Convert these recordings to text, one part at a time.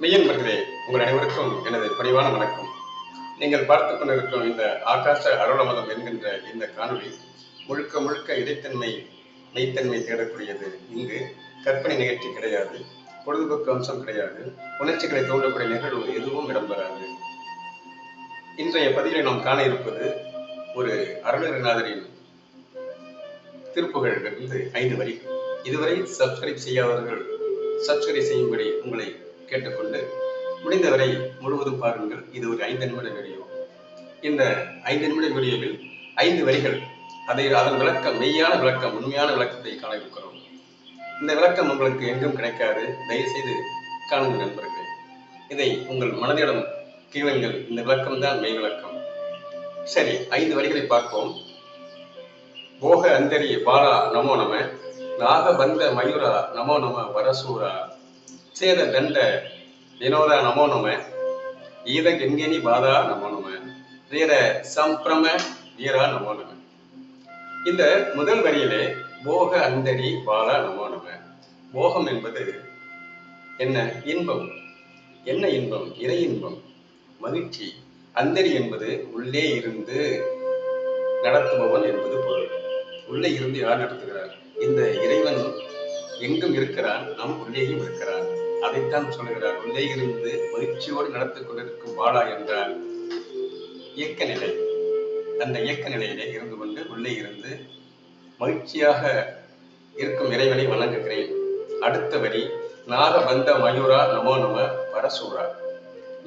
மெய்யன்பர்களே, உங்கள் அனைவருக்கும் எனது பணிவான வணக்கம். நீங்கள் பார்த்துக் கொண்டிருக்கும் இந்த ஆகாச அருளமதம் என்கின்ற இந்த காணொளி முழுக்க முழுக்க இடைத்தன்மை மெய்த்தன்மை தேடக்கூடியது. இங்கு கற்பனை நிகழ்ச்சி கிடையாது, பொழுதுபோக்கு அம்சம் கிடையாது, உணர்ச்சிகளை தூண்டக்கூடிய நிகழ்வு எதுவும் இடம்பெறாது. இன்றைய பதிவில் நாம் காண இருப்பது ஒரு அருணகிரிநாதரின் திருப்புகழிலிருந்து 5 வரிகள். இதுவரை சப்ஸ்கிரைப் செய்யாதவர்கள் சப்ஸ்கிரைப் செய்யும்படி உங்களை கேட்டுக்கொண்டு முடிந்தவரை முழுவதும் பாருங்கள். இது ஒரு 5 நிமிட வீடியோ. இந்த 5 நிமிட வீடியோவில் 5 வரிகள், அதன் விளக்கம், மெய்யான விளக்கம், உண்மையான விளக்கத்தை காண இருக்கிறோம். இந்த விளக்கம் உங்களுக்கு எங்கும் கிடைக்காது. தயவு செய்து காணுங்கள் நண்பர்களே. இதை உங்கள் மனதிடம் கேளுங்கள். இந்த விளக்கம் தான் மெய் விளக்கம். சரி, 5 வரிகளை பார்ப்போம். போக அந்தரி பாலா நமோ நம, நாகபந்த மயூரா நமோ நம வரசூரா, சேத தண்ட வினோதா நமோ நம, ஈத கெங்கனி பாதா நமோ நம, வீர சம்பிரம வீரா நமோ நம. இந்த முதல் வரியிலே போக அந்தரி பாலா நமோ நம. போகம் என்பது என்ன? இன்பம். என்ன இன்பம்? இறை இன்பம், மகிழ்ச்சி. அந்தரி என்பது உள்ளே இருந்து நடத்துபவன் என்பது பொருள். உள்ளே இருந்து யார் நடத்துகிறார்? இந்த இறைவன் எங்கும் இருக்கிறான், நம் உள்ளேயும் இருக்கிறான். அதைத்தான் சொல்லுகிறார். உள்ளே இருந்து மகிழ்ச்சியோடு நடத்திக் கொண்டிருக்கும் பாலா என்றால் இயக்க நிலை. அந்த இயக்க நிலையிலே இருந்து கொண்டு உள்ளே இருந்து மகிழ்ச்சியாக இருக்கும் இறைவனை வணங்குகிறேன். அடுத்த வரி, நாகபந்த மயூரா நமோ நம பரசூரா.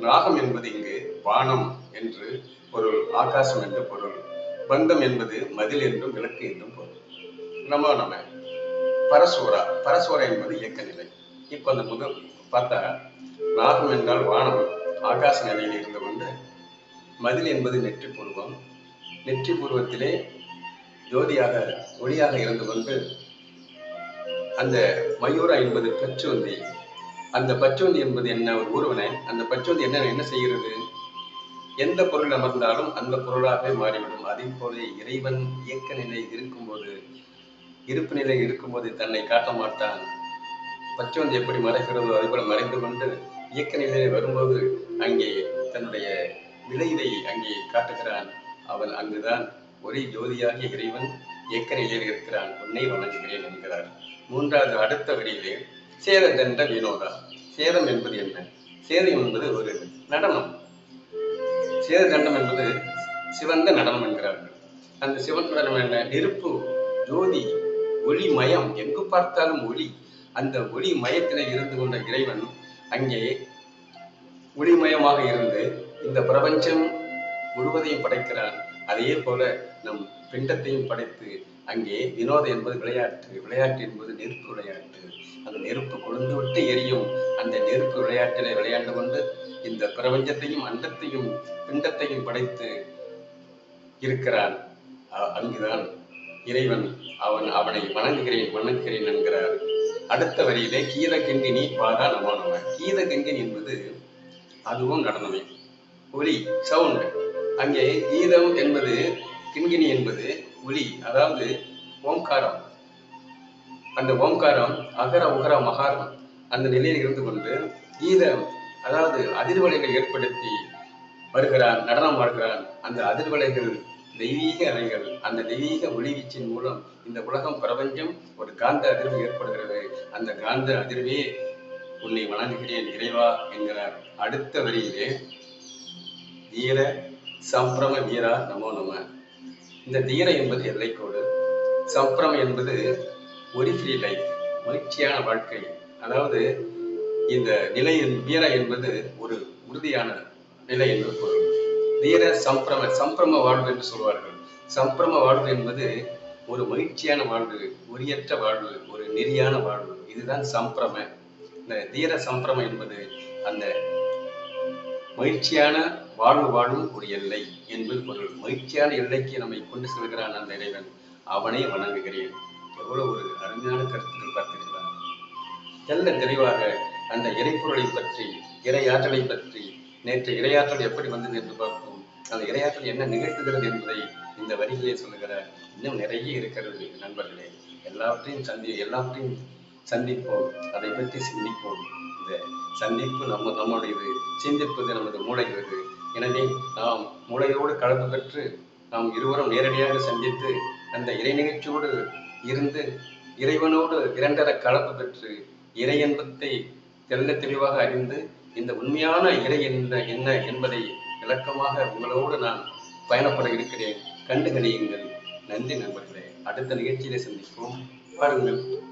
நாகம் என்பது இங்கு வானம் என்று பொருள், ஆகாசம் என்று பொருள். பந்தம் என்பது மதில் என்றும் விளக்கு என்றும் பொருள். நமோ நம பரசூரா. பரசூரா என்பது இயக்க நிலை. இப்ப அந்த முதல் பார்த்தா, நாகம் என்றால் வானம், ஆகாச நிலையில் இருந்து கொண்டு, மதில் என்பது நெற்றி பூர்வம், நெற்றி பூர்வத்திலே ஜோதியாக ஒளியாக இருந்து கொண்டு, அந்த மயூரா என்பது பச்சுவந்தி. அந்த பச்சுவந்தி என்பது என்ன? ஒரு ஊர்வனை. அந்த பச்சுவந்தி என்ன செய்கிறது? எந்த பொருள் அமர்ந்தாலும் அந்த பொருளாகவே மாறிவிடும். அதே போல இறைவன் இயக்க நிலை இருக்கும்போது, இருப்பு நிலை இருக்கும்போது தன்னை காட்ட மாட்டான். பச்சுவந்தி எப்படி மறைக்கிறதோ அதுபோல மறைந்து கொண்டு இயக்க நிலையை வரும்போது அங்கே தன்னுடைய விளைவை அங்கே காட்டுகிறான். அவன் அங்குதான் ஒரே ஜோதியாகிய இறைவன் இயக்க நிலையில் இருக்கிறான். உன்னை வணங்குகிறேன் என்கிறார். மூன்றாவது அடுத்த வரியிலே சேத தண்ட வினோதா. சேதம் என்பது என்ன? சேதம் என்பது ஒரு நடனம். சேத தண்டம் என்பது சிவந்த நடனம் என்கிறார்கள். அந்த சிவந்த நடனம் என்ன? நெருப்பு, ஜோதி, ஒளி மயம், எங்கு பார்த்தாலும் ஒளி. அந்த ஒளி மயத்திலே இருந்து கொண்ட இறைவன் அங்கே ஒளிமயமாக இருந்து இந்த பிரபஞ்சம் முழுவதையும் படைக்கிறான். அதே போல நம் பிண்டத்தையும் படைத்து அங்கே வினோத என்பது விளையாட்டு, விளையாட்டு என்பது நெருப்பு விளையாட்டு. அந்த நெருப்பு கொழுந்து விட்டு எரியும். அந்த நெருப்பு விளையாட்டிலே விளையாண்டு கொண்டு இந்த பிரபஞ்சத்தையும் அண்டத்தையும் பிண்டத்தையும் படைத்து இருக்கிறான். அங்குதான் இறைவன் அவனை வணங்குகிறேன் என்கிறார். அடுத்த வரியிலே கீத கிங்கினி பாதா நமோ நம. கீத கிங்கினி என்பது அதுவும் நடனமே, ஒலி, சவுண்ட். அங்கே கீதம் என்பது, கிண்கிணி என்பது ஒலி, அதாவது ஓம்காரம். அந்த ஓம்காரம் அகர உகர மகாரம் அந்த நிலையில் இருந்து கொண்டு கீதம், அதாவது அதிர்வலைகளை ஏற்படுத்தி வருகிறான், நடனம் ஆடுகிறான். அந்த அதிர்வலைகள் தெய்வீக அலைகள். அந்த தெய்வீக ஒளிவீச்சின் மூலம் இந்த உலகம் பிரபஞ்சம் ஒரு காந்த அதிர்வு ஏற்படுகிறது. அந்த காந்த அதிர்வே உன்னை வணங்குகிறேன் இறைவா என்கிறார். அடுத்த வரியிலே தீர சம்பிரம வீரா நமோ நம. இந்த தீர என்பது எல்லைக்கோடு, சம்பிரம என்பது ஒரு ஃப்ரீ லைஃப், மகிழ்ச்சியான வாழ்க்கை. அதாவது இந்த நிலை, வீர என்பது ஒரு உறுதியான நிலை என்று பொருள். தீர சம்பிரம வாழ்வு என்று சொல்வார்கள். சம்பிரம வாழ்வு என்பது ஒரு மகிழ்ச்சியான வாழ்வு, உரியற்ற வாழ்வு, ஒரு நெறியான வாழ்வு. இதுதான் சம்பிரம. இந்த தீர சம்பிரம என்பது அந்த மகிழ்ச்சியான வாழ்வு வாழும் ஒரு எல்லை என்பது பொருள். மகிழ்ச்சியான எல்லைக்கு நம்மை கொண்டு செல்கிறான் அந்த இறைவன். அவனை வணங்குகிறேன். எவ்வளவு ஒரு அருமையான கருத்துக்கள் பார்த்திருக்கிறார். தெல்ல தெளிவாக அந்த இறைப்பொருளை பற்றி, இறையாற்றலை பற்றி, நேற்று இறையாற்றல் எப்படி வந்தது என்று பார்த்தோம். அந்த இறையாற்றல் என்ன நிகழ்த்துகிறது என்பதை இந்த வரியிலே சொல்லுகிறார். இன்னும் நிறைய இருக்கிறது நண்பர்களே. எல்லாவற்றையும் சந்திப்போம், அதை பற்றி சிந்திப்போம். இந்த இந்த சந்திப்பு நம்முடையது, சிந்திப்பது நமது மூளைகிறது. எனவே நாம் மூளையோடு கலப்பு பெற்று நாம் இருவரும் நேரடியாக சந்தித்து அந்த இறை நிகழ்ச்சியோடு இருந்து இறைவனோடு இரண்டர கலப்பு பெற்று இறை என்பதை தெல்ல தெளிவாக அறிந்து இந்த உண்மையான இறை என்ன என்பதை விளக்கமாக உங்களோடு நான் பயணப்பட இருக்கிறேன். கண்டு கணியுங்கள். நன்றி நண்பர்களே. அடுத்த நிகழ்ச்சியிலே சந்திப்போம். பாருங்கள்.